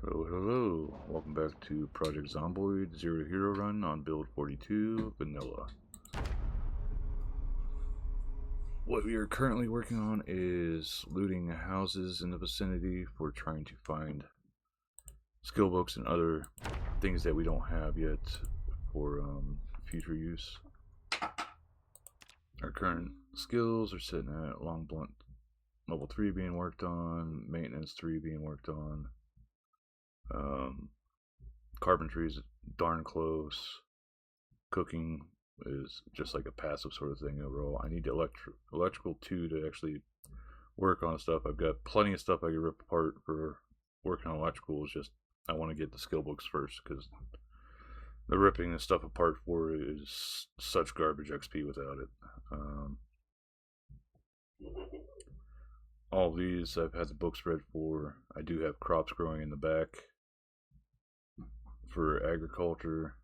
Hello, hello. Welcome back to Project Zomboid Zero Hero Run on build 42 Vanilla. What we are currently working on is looting houses in the vicinity for trying to find skill books and other things that we don't have yet for future use. Our current skills are sitting at long blunt level 3 being worked on, maintenance 3 being worked on. Carpentry is darn close. Cooking is just like a passive sort of thing overall. I need electrical 2 to actually work on stuff. I've got plenty of stuff I can rip apart for working on electrical. It's just I want to get the skill books first because the ripping the stuff apart for it is such garbage XP without it. All of these I've had the books read for. I do have crops growing in the back for agriculture.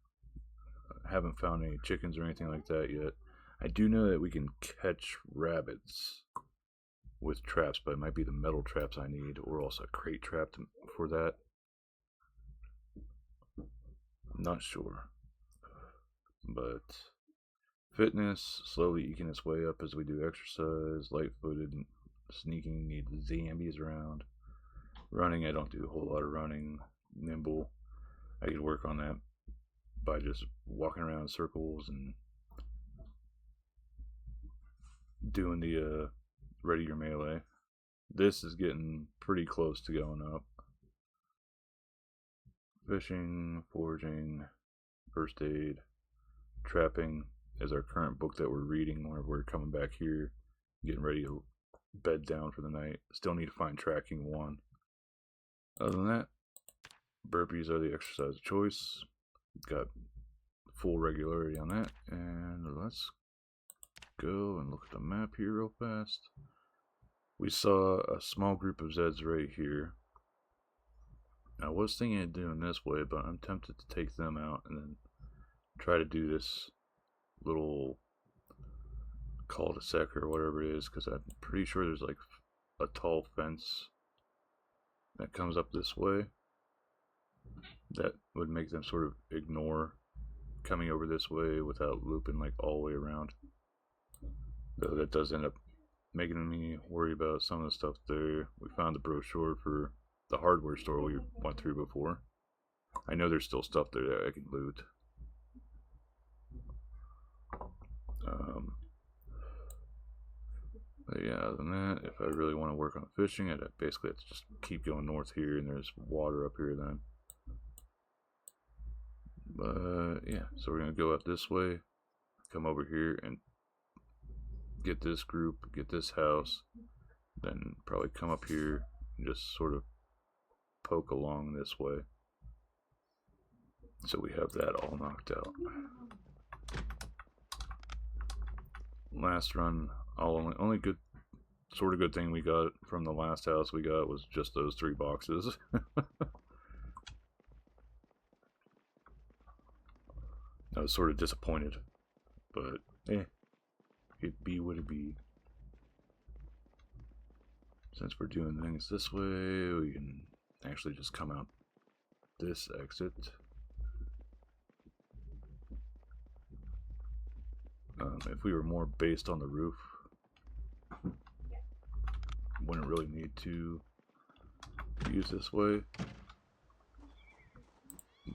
I haven't found any chickens or anything like that yet. I do know that we can catch rabbits with traps, but it might be the metal traps I need, or also a crate trap for that. I'm not sure. But fitness, slowly eking its way up as we do exercise. Light-footed, sneaking, need zombies around. Running, I don't do a whole lot of running. Nimble, I could work on that by just walking around in circles and doing the ready your melee. This is getting pretty close to going up. Fishing, foraging, first aid, trapping is our current book that we're reading whenever we're coming back here, getting ready to bed down for the night. Still need to find tracking 1. Other than that, burpees are the exercise of choice. Got full regularity on that, and let's go and look at the map here real fast. We saw a small group of Zeds right here. I was thinking of doing this way, but I'm tempted to take them out and then try to do this little cul-de-sac or whatever it is, because I'm pretty sure there's like a tall fence that comes up this way that would make them sort of ignore coming over this way without looping like all the way around. Though that does end up making me worry about some of the stuff there. We found the brochure for the hardware store we went through before. I know there's still stuff there that I can loot. But yeah, other than that, if I really want to work on fishing, I'd basically have to just keep going north here, and there's water up here then. But yeah, so we're going to go out this way, come over here and get this group, get this house, then probably come up here and just sort of poke along this way. So we have that all knocked out. Last run, only good sort of good thing we got from the last house we got was just those 3 boxes. I was sort of disappointed, but it be what it be. Since we're doing things this way, we can actually just come out this exit. If we were more based on the roof, wouldn't really need to use this way.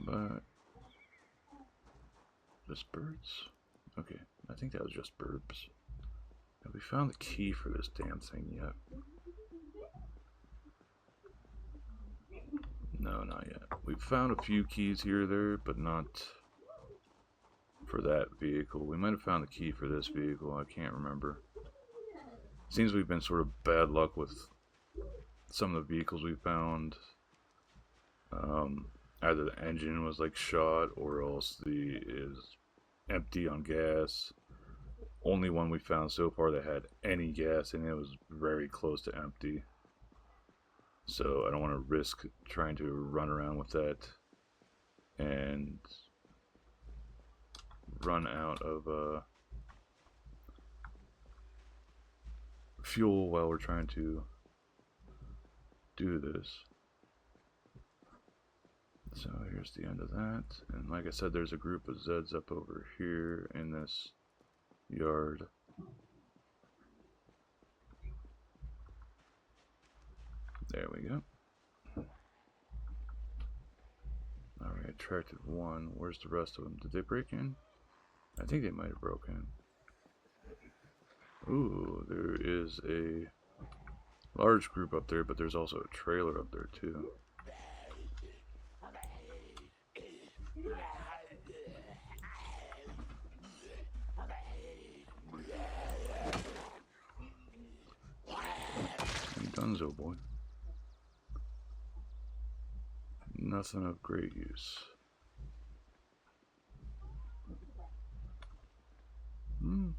But just birds? Okay, I think that was just birds. Have we found the key for this damn thing yet? No, not yet. We've found a few keys here or there, but not for that vehicle. We might have found the key for this vehicle, I can't remember. Seems we've been sort of bad luck with some of the vehicles we found. Either the engine was like shot or else is empty on gas. Only one we found so far that had any gas in it was very close to empty. So I don't want to risk trying to run around with that and run out of fuel while we're trying to do this. So here's the end of that. And like I said, there's a group of Zeds up over here in this yard. There we go. Alright, attracted one. Where's the rest of them? Did they break in? I think they might have broken in. Ooh, there is a large group up there, but there's also a trailer up there too. You done, Zomboid. Nothing of great use.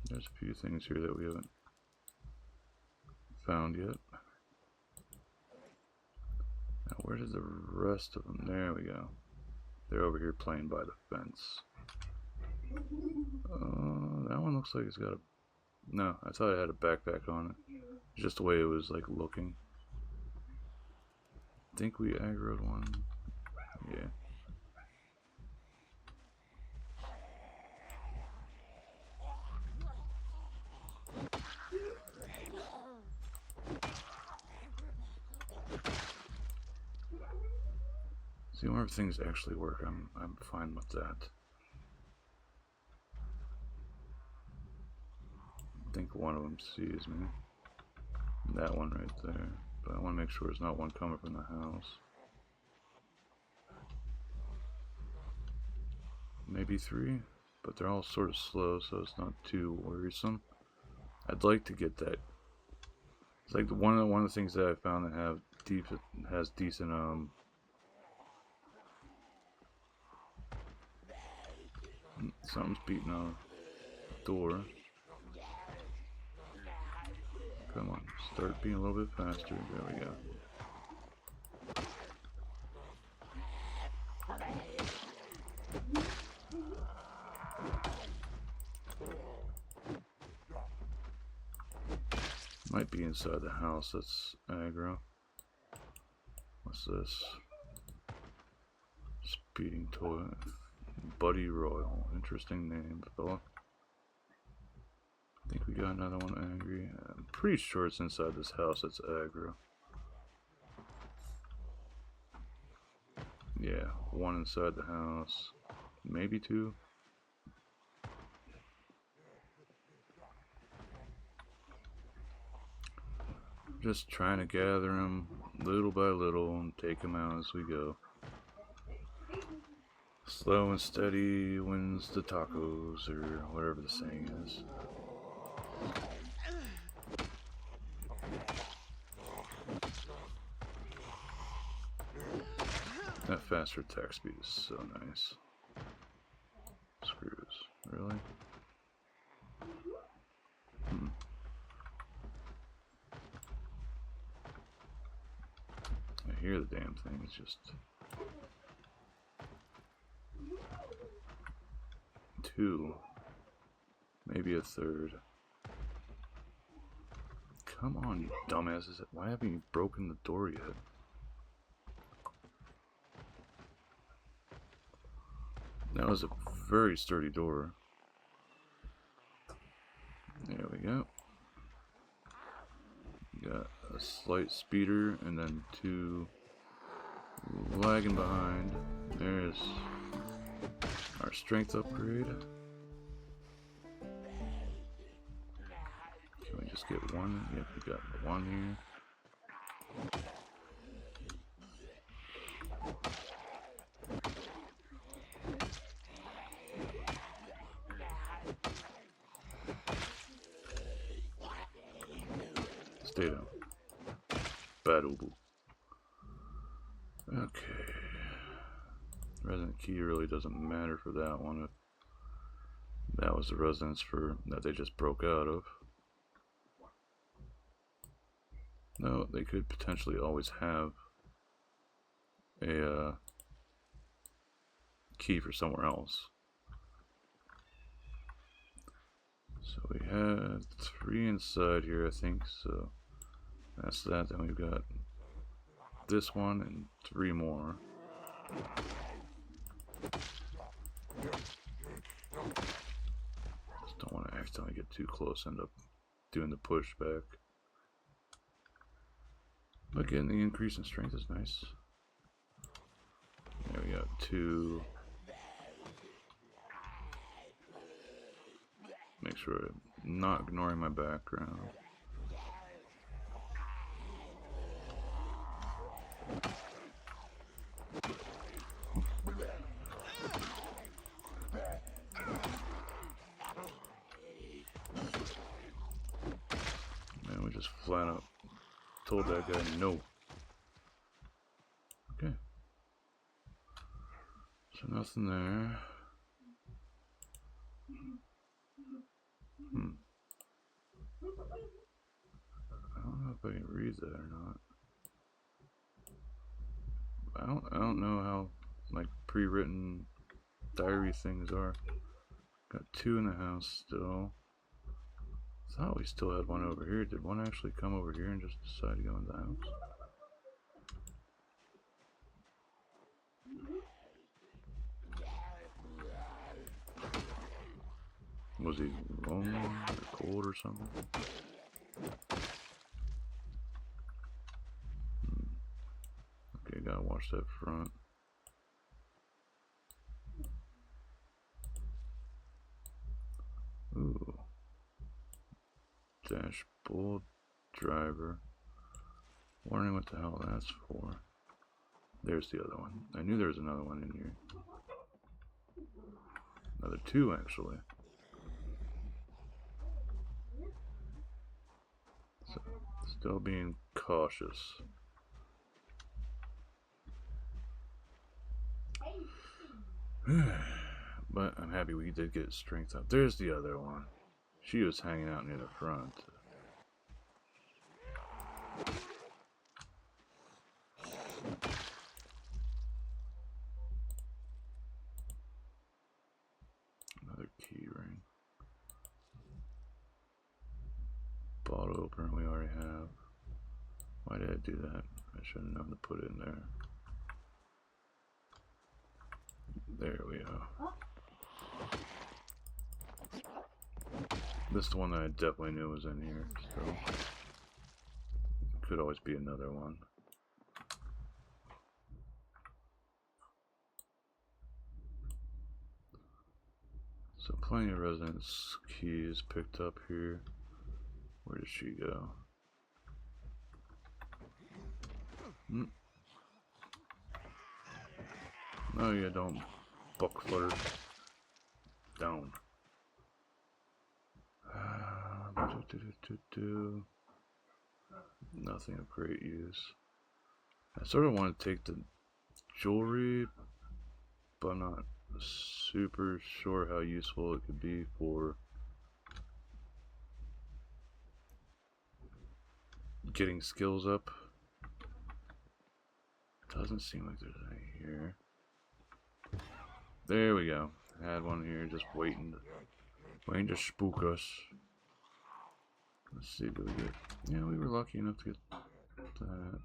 There's a few things here that we haven't found yet. Now, where did the rest of them? There we go. They're over here playing by the fence. That one looks like it's got a... No, I thought it had a backpack on it. Just the way it was like looking. I think we aggroed one. Yeah. See, whenever things actually work, I'm fine with that. I think one of them sees me. That one right there. But I want to make sure there's not one coming from the house. Maybe three, but they're all sort of slow, so it's not too worrisome. I'd like to get that. It's like one of the things that I found that has decent something's beating on the door. Come on, start being a little bit faster. There we go. Might be inside the house. That's aggro. What's this? Speeding toy. Buddy Royal. Interesting name, fella. I think we got another one angry. I'm pretty sure it's inside this house that's aggro. Yeah, one inside the house. Maybe two. Just trying to gather them little by little and take them out as we go. Slow and steady wins the tacos, or whatever the saying is. That faster attack speed is so nice. Screws, really? I hear the damn thing, it's just... two. Maybe a third. Come on, you dumbasses. Why haven't you broken the door yet? That was a very sturdy door. There we go. Got a slight speeder and then two lagging behind. There's our strength upgrade. Can we just get one? Yep, we got one here. Stay down. Battle. Okay. Resident key really doesn't matter for that one. If that was the residence that they just broke out of. No, they could potentially always have a key for somewhere else. So we had 3 inside here, I think. So that's that. Then we've got this one and 3 more. Just don't want to accidentally get too close, end up doing the pushback. But getting the increase in strength is nice. There we got 2. Make sure I'm not ignoring my background. Man, we just flat out told that guy no. Okay. So nothing there. I don't know if I can read that or not. I don't know how like pre-written diary things are. Got 2 in the house still. Thought we still had 1 over here. Did one actually come over here and just decide to go in the house? Was he lonely or cold or something? Okay, gotta watch that front. Ooh. Dashboard driver. Wondering what the hell that's for. There's the other one. I knew there was another one in here. Another 2 actually. So, still being cautious. But I'm happy we did get strength up. There's the other one. She was hanging out near the front. Another key ring. Bottle opener we already have. Why did I do that? I should have known to put it in there. There we go. This is the one that I definitely knew was in here, so could always be another one. So plenty of residence keys picked up here. Where did she go? No, you don't buck flutter. Down. Nothing of great use. I sort of want to take the jewelry, but I'm not super sure how useful it could be for getting skills up. Doesn't seem like there's any here. There we go. I had one here just waiting to spook us. Let's see, do we get... Yeah, we were lucky enough to get that.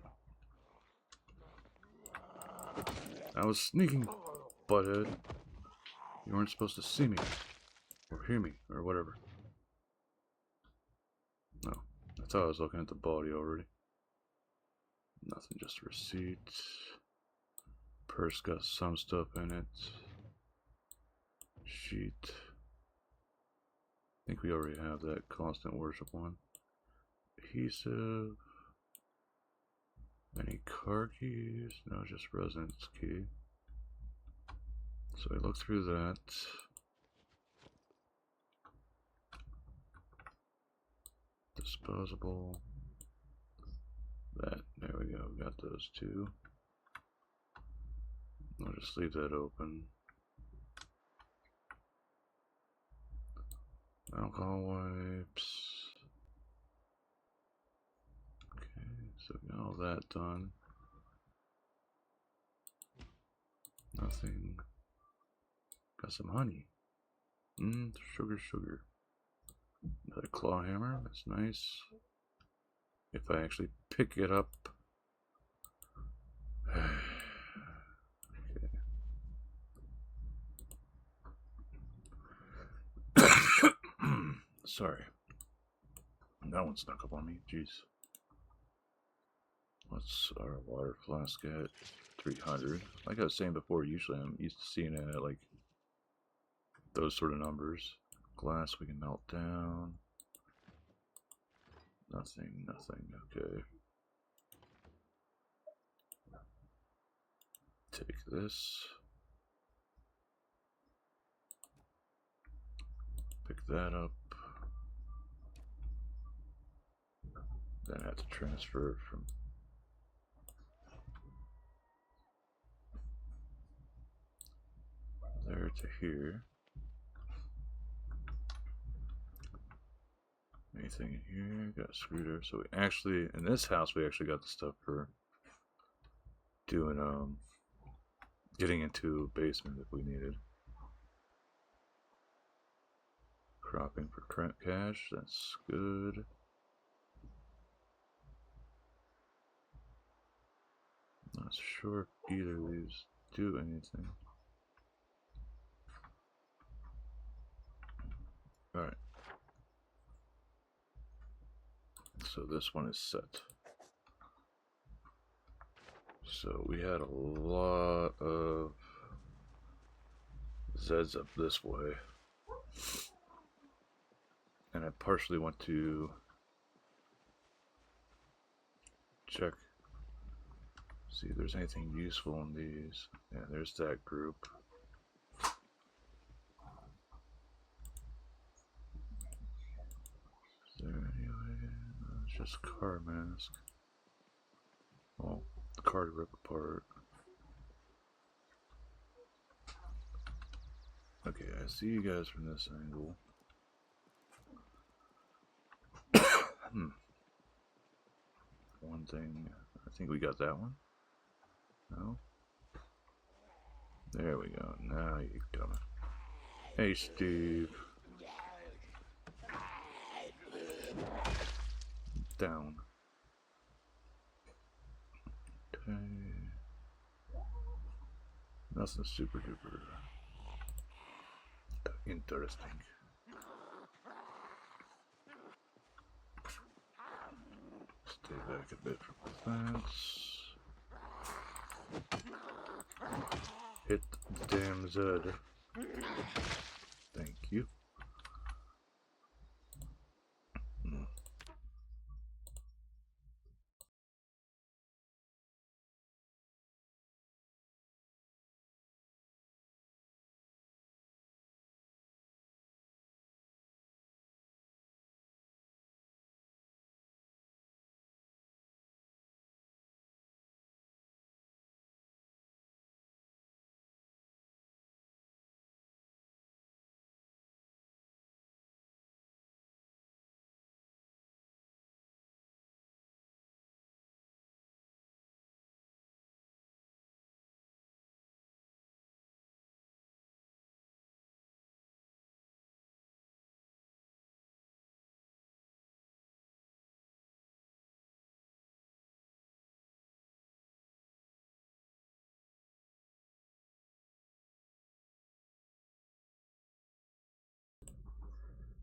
I was sneaking, butthead. You weren't supposed to see me, or hear me, or whatever. No, I thought I was looking at the body already. Nothing, just a receipt. Purse got some stuff in it. Sheet. I think we already have that constant worship one. Adhesive. Any car keys? No, just residence key. So I look through that. Disposable. That. There we go. Got those 2. I'll just leave that open. Alcohol wipes. Okay, so we got all that done. Nothing. Got some honey. Sugar. Another claw hammer. That's nice. If I actually pick it up. Okay, Sorry. That one snuck up on me. Jeez. What's our water flask at? 300. Like I was saying before, usually I'm used to seeing it at like those sort of numbers. Glass we can melt down. Nothing, okay. Take this. Pick that up. Then I have to transfer from there to here. Anything in here? Got a screwdriver. So we actually, in this house, we actually got the stuff for doing, getting into a basement if we needed. Cropping for cash, that's good. Not sure if either of these do anything. Alright. So this one is set. So we had a lot of Zeds up this way. And I partially want to check, see if there's anything useful in these. Yeah, there's that group. Is there anyway? No, it's just car mask. Well, the car to rip apart. Okay, I see you guys from this angle. One thing, I think we got that one. No? There we go. Now you're coming. Hey, Steve. Down. Okay. Nothing super duper interesting. Stay back a bit from the fence. Hit the damn Zed. Thank you.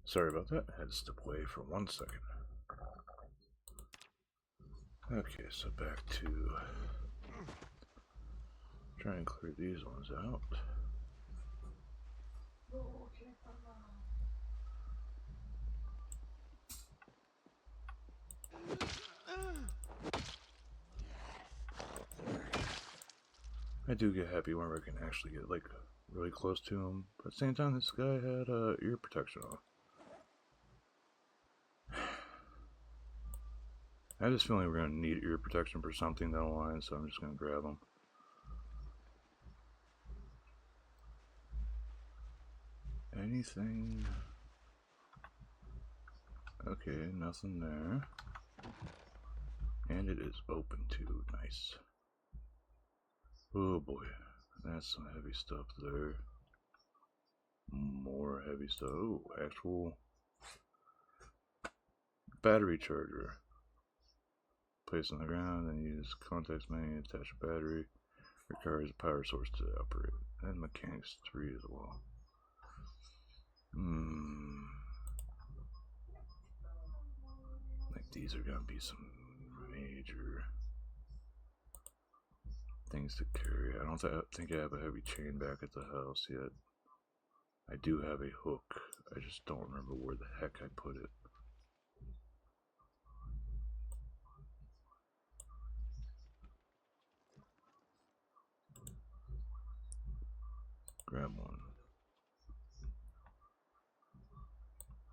Sorry about that. I had to step away for 1 second. Okay, so back to try and clear these ones out. I do get happy whenever I can actually get like really close to him, but at the same time this guy had ear protection on. I have this feeling we're going to need ear protection for something down the line, so I'm just going to grab them. Anything? Okay, nothing there. And it is open too. Nice. Oh boy, that's some heavy stuff there. More heavy stuff. Oh, actual battery charger. Place on the ground, then use context menu to attach a battery. Requires a power source to operate. And mechanics 3 as well. these are gonna be some major things to carry. I don't think I have a heavy chain back at the house yet. I do have a hook. I just don't remember where the heck I put it. Grab one.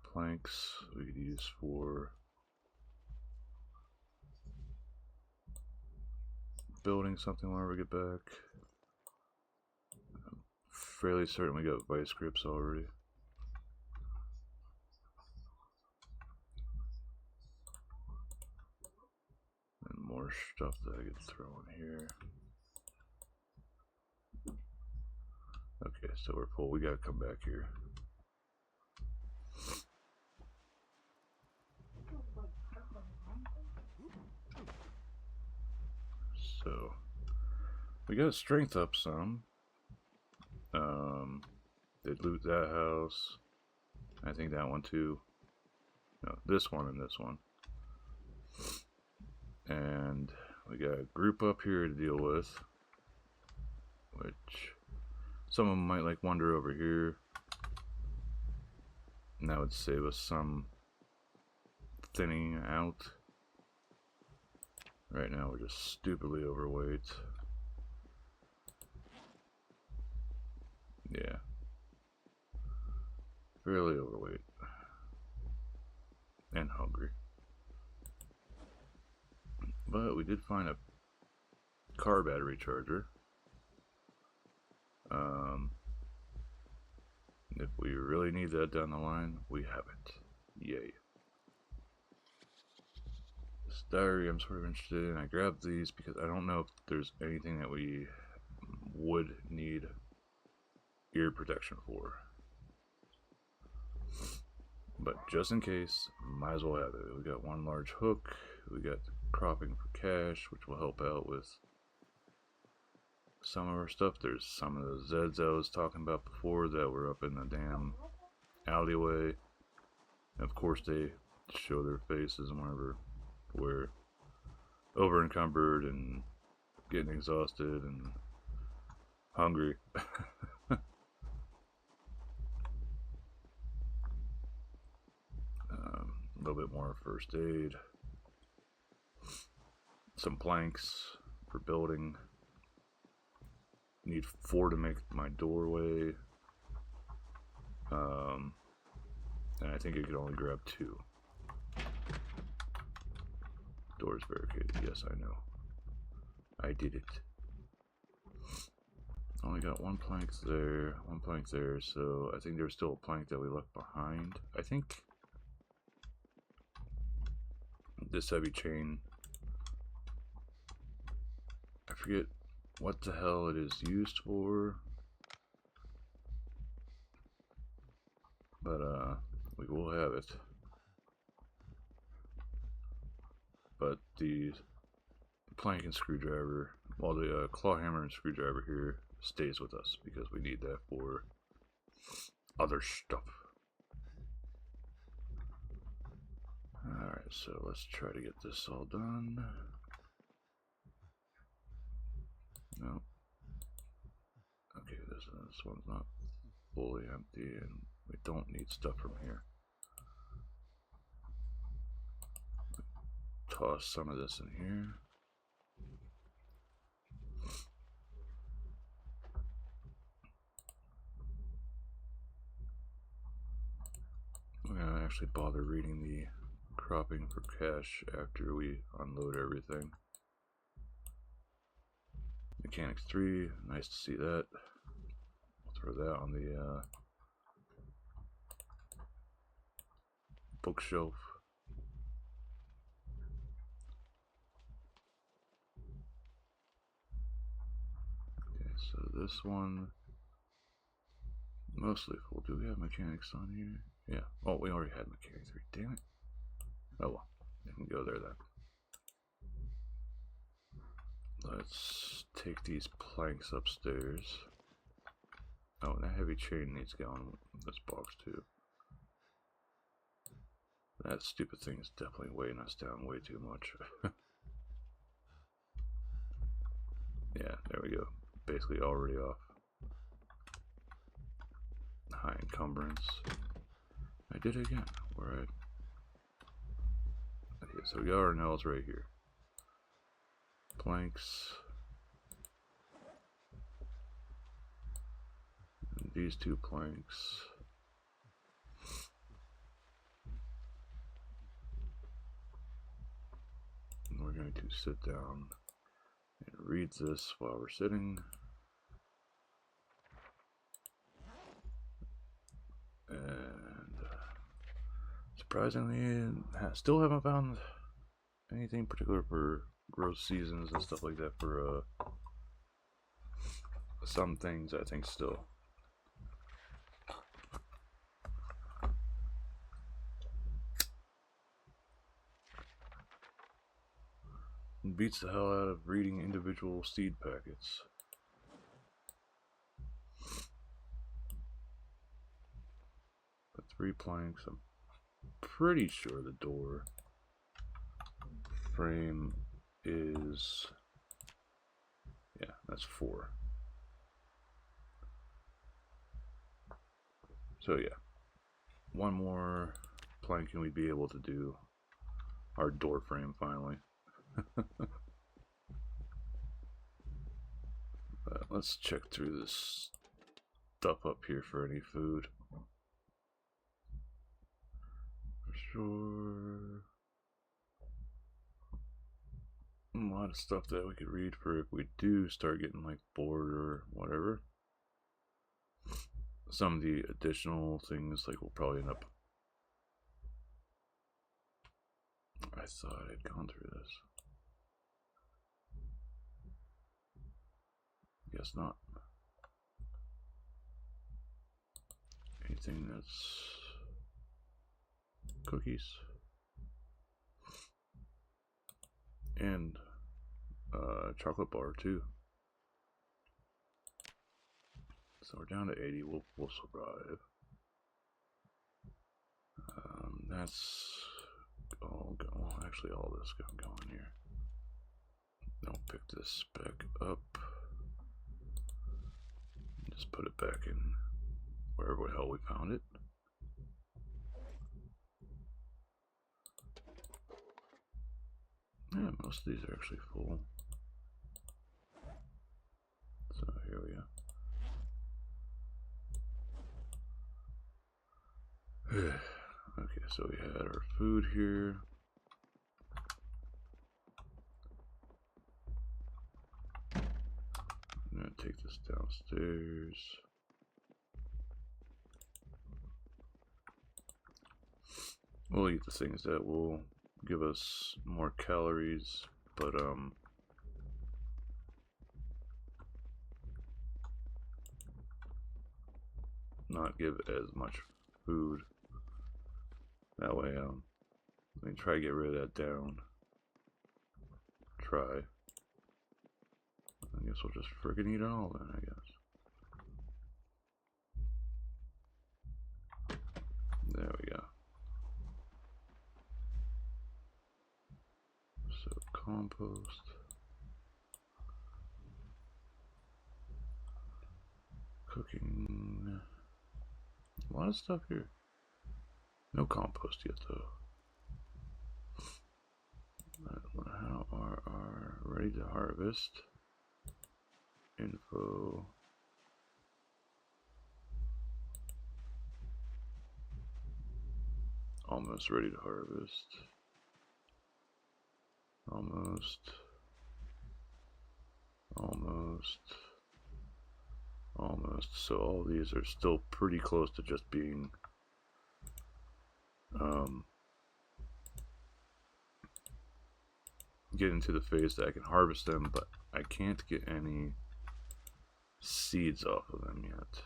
Planks we could use for building something whenever we get back. I'm fairly certain we got vice grips already. And more stuff that I could throw in here. Okay, so we're full. We gotta come back here. So we got strength up some. Did loot that house. I think that one too. No, this one and this one. And we got a group up here to deal with, which some of them might like wander over here, and that would save us some thinning out. Right now we're just stupidly overweight. Yeah, fairly overweight and hungry. But we did find a car battery charger. If we really need that down the line, we have it. Yay. This diary I'm sort of interested in. I grabbed these because I don't know if there's anything that we would need ear protection for. But just in case, might as well have it. We got one large hook. We got cropping for cash, which will help out with some of our stuff. There's some of the Zeds I was talking about before that were up in the damn alleyway. And of course they show their faces whenever we're over encumbered and getting exhausted and hungry. A little bit more first aid. Some planks for building. Need 4 to make my doorway. And I think I could only grab 2. Doors barricaded. Yes, I know. I did it. Only got 1 plank there, 1 plank there, so I think there's still a plank that we left behind. I think this heavy chain, I forget what the hell it is used for, but we will have it. But the plank and screwdriver, well, the claw hammer and screwdriver here stays with us because we need that for other stuff. Alright, so let's try to get this all done. No. Okay, this one's not fully empty, and we don't need stuff from here. Toss some of this in here. We're gonna actually bother reading the cropping for cash after we unload everything. Mechanics 3, nice to see that. Throw that on the bookshelf. Okay, so this one mostly full. Do we have mechanics on here? Yeah. Oh, we already had mechanics 3. Damn it. Oh well, we can go there then. Let's take these planks upstairs. Oh, and that heavy chain needs to go in this box too. That stupid thing is definitely weighing us down way too much. Yeah, there we go. Basically already off. High encumbrance. I did it again. Alright. Okay, so we got our nails right here. Planks. And these 2 planks. And we're going to sit down and read this while we're sitting. And surprisingly, still haven't found anything particular for growth seasons and stuff like that for some things, I think, still. It beats the hell out of reading individual seed packets. The 3 planks. I'm pretty sure the door frame is, yeah, that's 4. So yeah, 1 more plank and we'd be able to do our door frame finally. Let's check through this stuff up here for any food. For sure. A lot of stuff that we could read for if we do start getting like bored or whatever. Some of the additional things like we'll probably end up. I thought I'd gone through this. Guess not. Anything that's cookies and chocolate bar too. So we're down to 80. We'll survive. That's all go. Well, actually, all this can go in here. Don't pick this back up. Just put it back in wherever the hell we found it. Yeah, most of these are actually full. So here we go. Okay, so we had our food here. I'm gonna take this downstairs. We'll eat the things that will give us more calories, but not give as much food. That way, let me try to get rid of that down. Try. I guess we'll just friggin' eat it all then, I guess. There we go. So, compost. Cooking. A lot of stuff here. No compost yet, though. How are our ready to harvest info? Almost ready to harvest. Almost. So all these are still pretty close to just being get into the phase that I can harvest them, but I can't get any seeds off of them yet.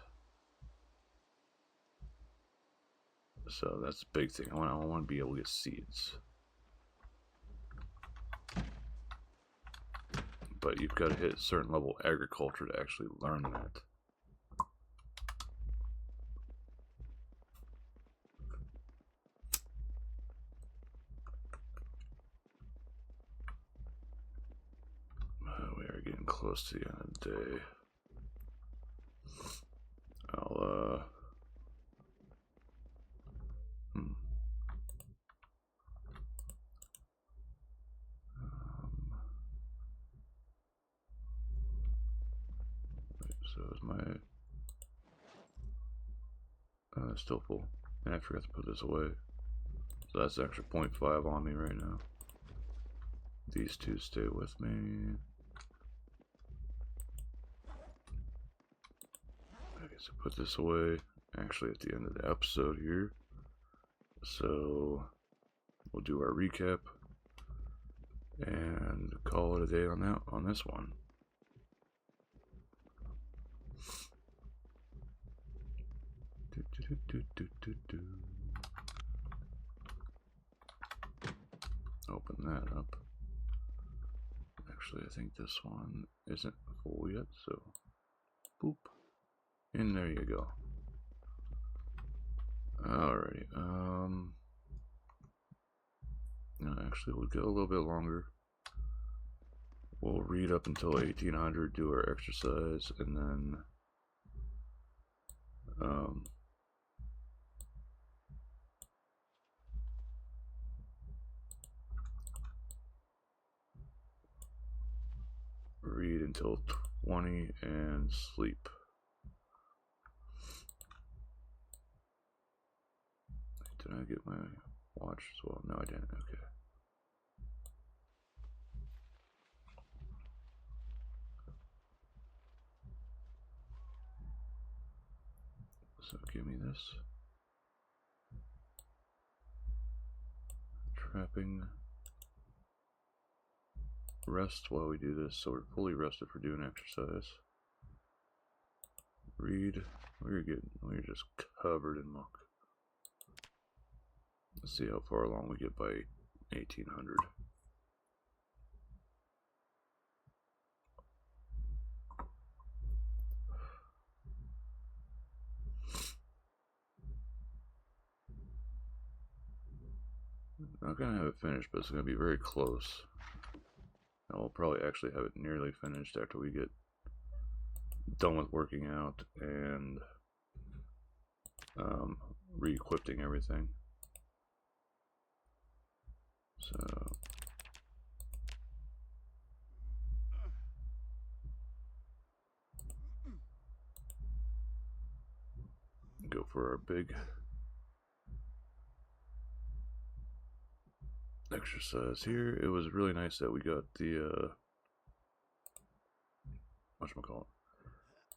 So that's the big thing. I want to be able to get seeds. But you've got to hit a certain level of agriculture to actually learn that. close to the end of the day. I'll so is my still full, and I forgot to put this away. So that's extra 0.5 on me right now. These two stay with me. I guess I put this away actually at the end of the episode here. So we'll do our recap and call it a day on this one. Open that up. Actually, I think this one isn't full yet, so boop. And there you go. Alrighty. No, actually, we'll go a little bit longer. We'll read up until 1800, do our exercise, and then read until 20 and sleep. Did I get my watch as well? No, I didn't. Okay. So give me this. Trapping. Rest while we do this, so we're fully rested for doing exercise. Read. We're just covered in muck. Let's see how far along we get by 1800. Not gonna have it finished, but it's gonna be very close. And we'll probably actually have it nearly finished after we get done with working out and re-equipping everything. So go for our big exercise here. It was really nice that we got the whatchamacallit,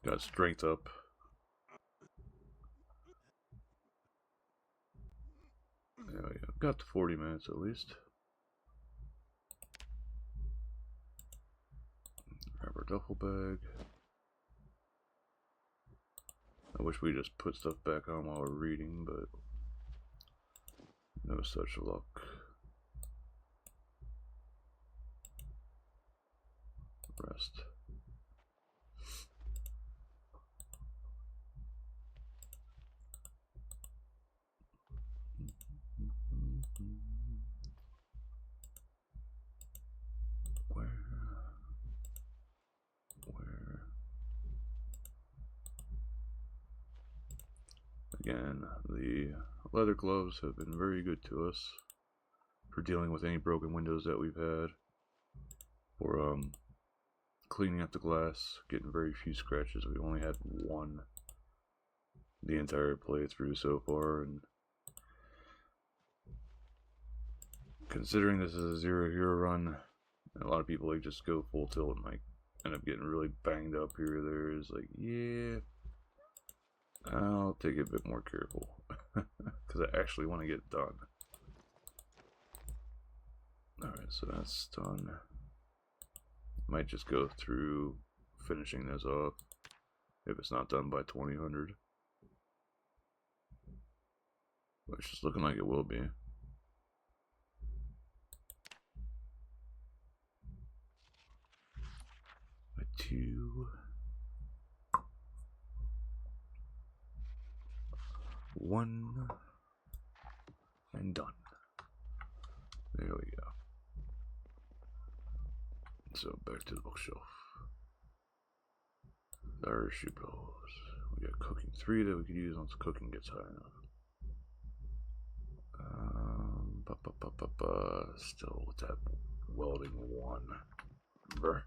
got strength up. There we go. Got to 40 minutes at least. Grab our duffel bag. I wish we just put stuff back on while we're reading, but no such luck. Rest. Where? Again, the leather gloves have been very good to us for dealing with any broken windows that we've had, or cleaning up the glass, getting very few scratches. We only had one the entire playthrough so far, and considering this is a 0 hero run, a lot of people like just go full tilt and like end up getting really banged up here or there. Is like, yeah, I'll take it a bit more careful because I actually want to get it done. Alright, so that's done. Might just go through finishing this off if it's not done by 2000, which is looking like it will be. By 2, 1, and done. There we go. So back to the bookshelf. Our shoe pillows. We got cooking 3 that we could use once cooking gets high enough. Still with that welding 1. Brr.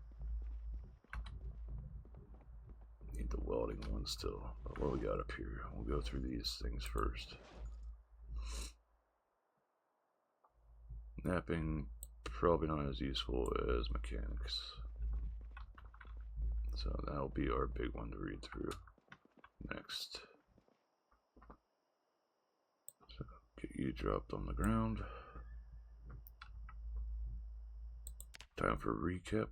Need the welding 1 still. But what we got up here? We'll go through these things first. Napping, probably not as useful as mechanics. So that'll be our big one to read through next. So get you dropped on the ground. Time for recap.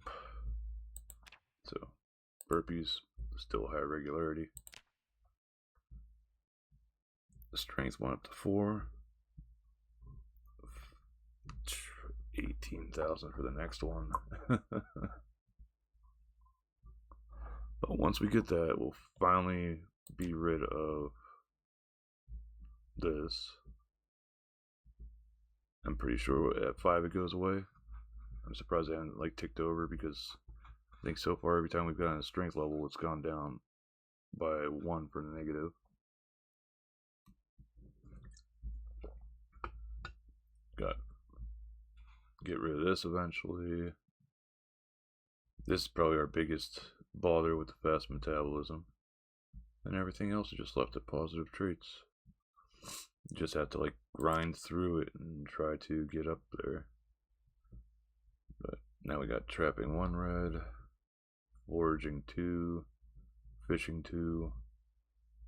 So burpees, still high regularity. The strength went up to 4. 18,000 for the next one. But once we get that, we'll finally be rid of this. I'm pretty sure at 5 it goes away. I'm surprised I haven't like ticked over, because I think so far every time we've gotten a strength level, it's gone down by 1 for the negative. Get rid of this eventually. This is probably our biggest bother with the fast metabolism. And everything else is just left at positive traits. You just have to like grind through it and try to get up there. But now we got trapping 1 red, foraging 2, fishing 2,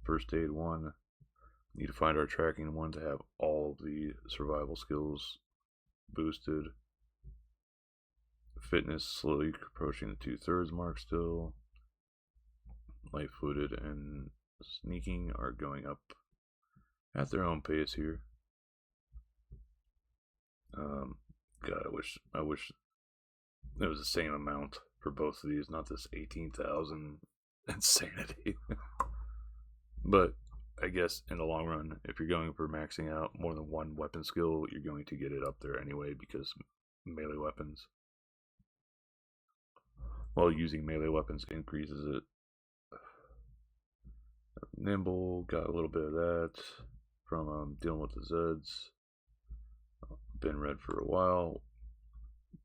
first aid 1. Need to find our tracking 1 to have all of the survival skills boosted. Fitness slowly approaching the 2/3 mark still. Light-footed and sneaking are going up at their own pace here. God, I wish it was the same amount for both of these, not this 18,000 insanity. But I guess in the long run, if you're going for maxing out more than 1 weapon skill, you're going to get it up there anyway, because melee weapons, while using melee weapons increases it. Nimble, got a little bit of that from dealing with the Zeds. Been red for a while.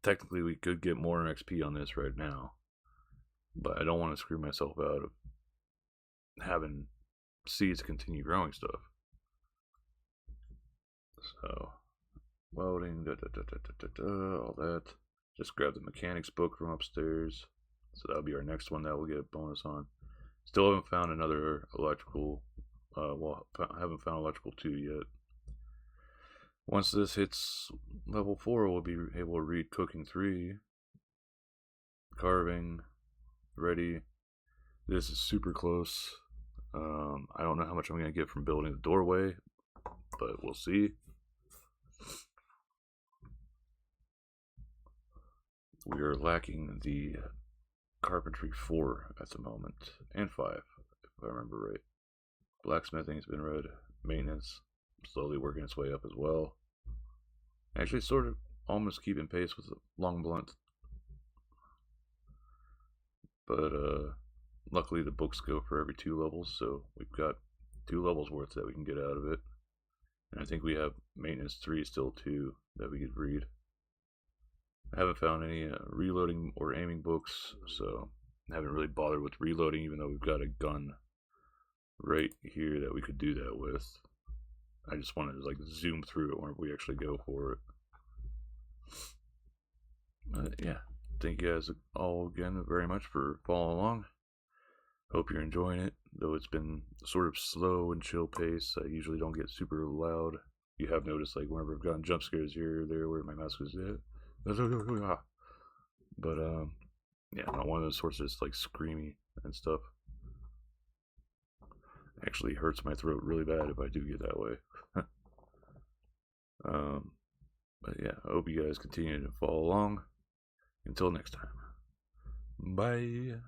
Technically we could get more XP on this right now, but I don't want to screw myself out of having seeds continue growing stuff. So welding, all that. Just grab the mechanics book from upstairs. So that'll be our next one that we'll get a bonus on. Still haven't found another electrical, well, I haven't found electrical 2 yet. Once this hits level 4, we'll be able to read cooking 3, carving, ready. This is super close. I don't know how much I'm going to get from building the doorway, but we'll see. We are lacking the carpentry 4 at the moment, and 5, if I remember right. Blacksmithing has been red. Maintenance slowly working its way up as well. Actually, sort of almost keeping pace with the long blunt. But luckily the books go for every 2 levels, so we've got 2 levels worth that we can get out of it. And I think we have maintenance 3 still too that we could read. I haven't found any reloading or aiming books, so I haven't really bothered with reloading, even though we've got a gun right here that we could do that with. I just wanted to like zoom through it whenever we actually go for it. But yeah, thank you guys all again very much for following along. Hope you're enjoying it, though it's been sort of slow and chill pace. I usually don't get super loud. You have noticed like whenever I've gotten jump scares here or there where my mouse was at. But yeah, I'm not one of those sorts that's like screamy and stuff. Actually hurts my throat really bad if I do get that way. But yeah, I hope you guys continue to follow along. Until next time, bye.